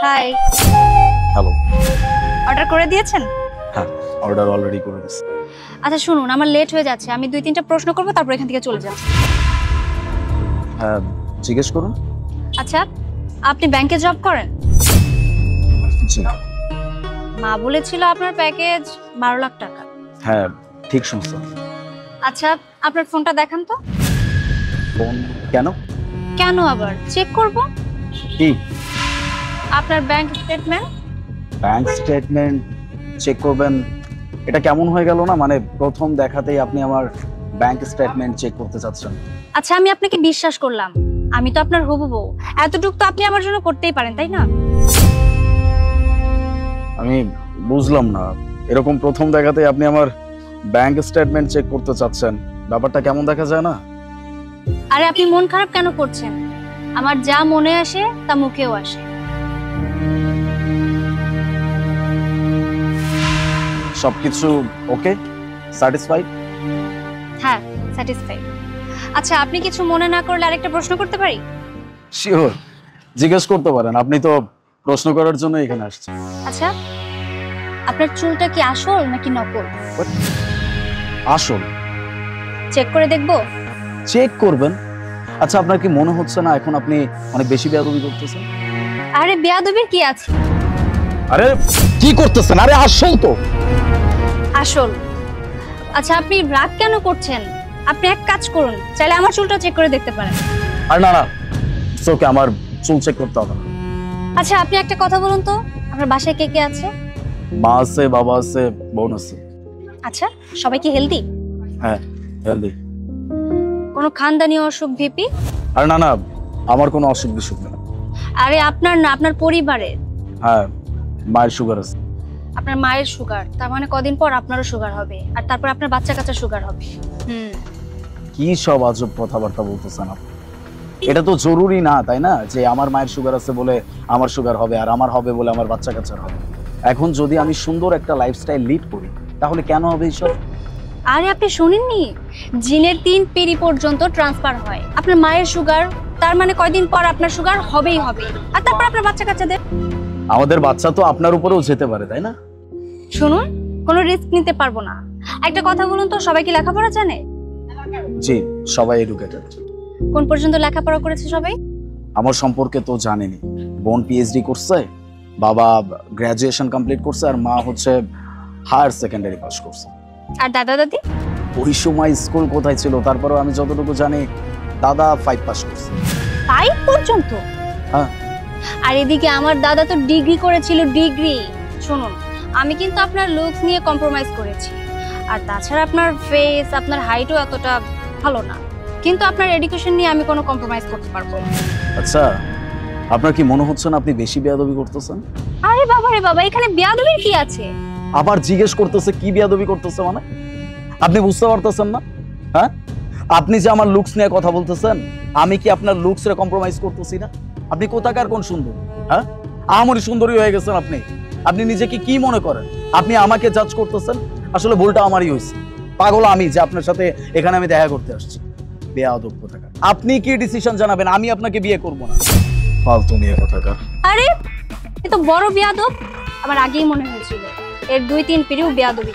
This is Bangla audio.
হাই। হ্যালো। অর্ডার করে দিয়েছেন? হ্যাঁ, অর্ডার অলরেডি করে দিয়েছি। আচ্ছা শুনুন, আমার লেট হয়ে যাচ্ছে, আমি 2-3টা প্রশ্ন করব, তারপর এখান থেকে চলে যাব। হ্যাঁ, জিজ্ঞেস করুন। আচ্ছা, আপনি ব্যাংকে জব করেন? জি। মা বলেছিল আপনার প্যাকেজ 12 লাখ টাকা। হ্যাঁ, ঠিক শুনছেন। আচ্ছা, আপনার ফোনটা দেখান তো। ফোন কেন? কেন আবার? চেক করব। কি? আপনার bank statement. Bank statement check করবেন? এটা কেমন হয়ে গেল না, মানে প্রথম দেখাতেই আপনি আমার ব্যাংক স্টেটমেন্ট চেক করতে চাচ্ছেন? আচ্ছা, আমি আপনাকে বিশ্বাস করলাম, আমি তো আপনার হবু বউ, এতটুকু তো আপনি আমার জন্য করতেই পারেন, তাই না? আমি বুঝলাম না, এরকম প্রথম দেখাতেই আপনি আমার ব্যাংক স্টেটমেন্ট চেক করতে চাচ্ছেন, ব্যাপারটা কেমন দেখা যায় না? আরে আপনি মন খারাপ কেন করছেন? আমার যা মনে আসে তা মুখেও আসে। সবকিছু ওকে? স্যাটিসফাইড? হ্যাঁ, স্যাটিসফাইড। আচ্ছা, আপনি কিছু মনে না করলে আরেকটা প্রশ্ন করতে পারি? শিওর, জিজ্ঞেস করতে পারেন, আপনি তো প্রশ্ন করার জন্য এখানে আসছেন। আচ্ছা, আপনার চুলটা কি আসল নাকি নকল? আসল। চেক করে দেখবো? চেক করবেন? আচ্ছা, আপনার কি মনে হচ্ছে না এখন আপনি অনেক বেশি বেয়াদবি করতেছেন? আরে বেয়াদবির কি আছে? আরে কি করতেছেন? আরে আসল তো। আসল। আচ্ছা, আপনি রাগ কেন করছেন? আপনি এক কাজ করুন, চাইলে আমার চুলটা চেক করে দেখতে পারেন। আর না না, ওকে, আমার চুল চেক করতে হবে না। আচ্ছা, আপনি একটা কথা বলুন তো, আপনার বাসায় কে কে আছে? মা আছে, বাবা আছে, বোন আছে। আচ্ছা, সবাই কি হেলদি? হ্যাঁ, হেলদি। কোনো খানদানি অসুখ, ভিপি? আর না না, আমার কোনো অসুখ বিসুখ নেই। আরে আপনার না, আপনার পরিবারের। হ্যাঁ, মায়ের সুগার আছে। আপনার মায়ের সুগার, তার মানে কদিন পর আপনারও সুগার হবে, আর তারপর আপনার বাচ্চা কাচ্চা সুগার হবে। কি সব আজব কথাবার্তা বলতেছেন আপনি? এটা তো জরুরি না, তাই না, যে আমার মায়ের সুগার আছে বলে আমার সুগার হবে, আর আমার হবে বলে আমার বাচ্চা কাচ্চার হবে। এখন যদি আমি সুন্দর একটা লাইফস্টাইল লিড করি, তাহলে কেন হবে এইসব? আরে আপনি শুনেননি, জিনের 3 পিঁড়ি পর্যন্ত ট্রান্সফার হয়। আপনার মায়ের সুগার, তার মানে কয়দিন পর আপনার সুগার হবেই হবে, আর তারপর আপনার বাচ্চা কাচ্চাদের। আমাদের বাচ্চা তো আপনার উপরেও যেতে পারে, তাই না? শুনুন, কোনো রিস্ক নিতে পারবো না। একটা কথা বলুন তো, সবাই কি লেখাপড়া জানে? জি, সবাই এডুকেটেড। কোন পর্যন্ত লেখাপড়া করেছে সবাই? আমার সম্পর্কে তো জানেনি। বোন পিএইচডি করছে, বাবা গ্রাজুয়েশন কমপ্লিট করছে, আর মা হচ্ছে হায়ার সেকেন্ডারি পাস করছে। আর দাদা দাদি? ওই সময় স্কুল কোথায় ছিল, তারপরেও আমি যতটুকু জানি দাদা 5 পাস করছে। 5 পর্যন্ত? হ্যাঁ। আর এদিকে আমার দাদা তো ডিগ্রি করেছিল, ডিগ্রি। শুনুন, আমি কিন্তু আপনার লুকস নিয়ে কম্প্রোমাইজ করেছি, আর তাছাড়া আপনার ফেস, আপনার হাইটও এতটা ভালো না, কিন্তু আপনার এডুকেশন নিয়ে আমি কোনো কম্প্রোমাইজ করতে পারবো না। আচ্ছা, আপনার কি মনে হচ্ছে না আপনি বেশি বেয়াদবি করতেছেন? আরে বাবা রে বাবা, এখানে বেয়াদবির কি আছে? আবার জিজ্ঞেস করতেছে কি বেয়াদবি করতেছে, মানে আপনি বুঝতে পারতেছেন না? হ্যাঁ, আপনি যে আমার লুকস নিয়ে কথা বলতেছেন, আমি কি আপনার লুকস রে কম্প্রোমাইজ করতেছি না? আপনি কোথাকার কোন সুন্দর? হ্যাঁ, আমারই সুন্দরী হয়ে গেছেন আপনি। আপনি নিজেকে কি মনে করেন? আপনি আমাকে জাজ করতেছেন। আসলে ভুলটা আমারই হয়েছে। পাগল আমি যে আপনার সাথে এখানে আমি দেখা করতে আসছি। বেয়াদব কোথাকার। আপনি কি ডিসিশন জানাবেন? আমি আপনাকে বিয়ে করব না। ফালতু মেয়ে কোথাকার। আরে এ তো বড় বেয়াদব, আমার আগেই মনে হয়েছিল এর 2-3 পিঁড়িও বেয়াদবি।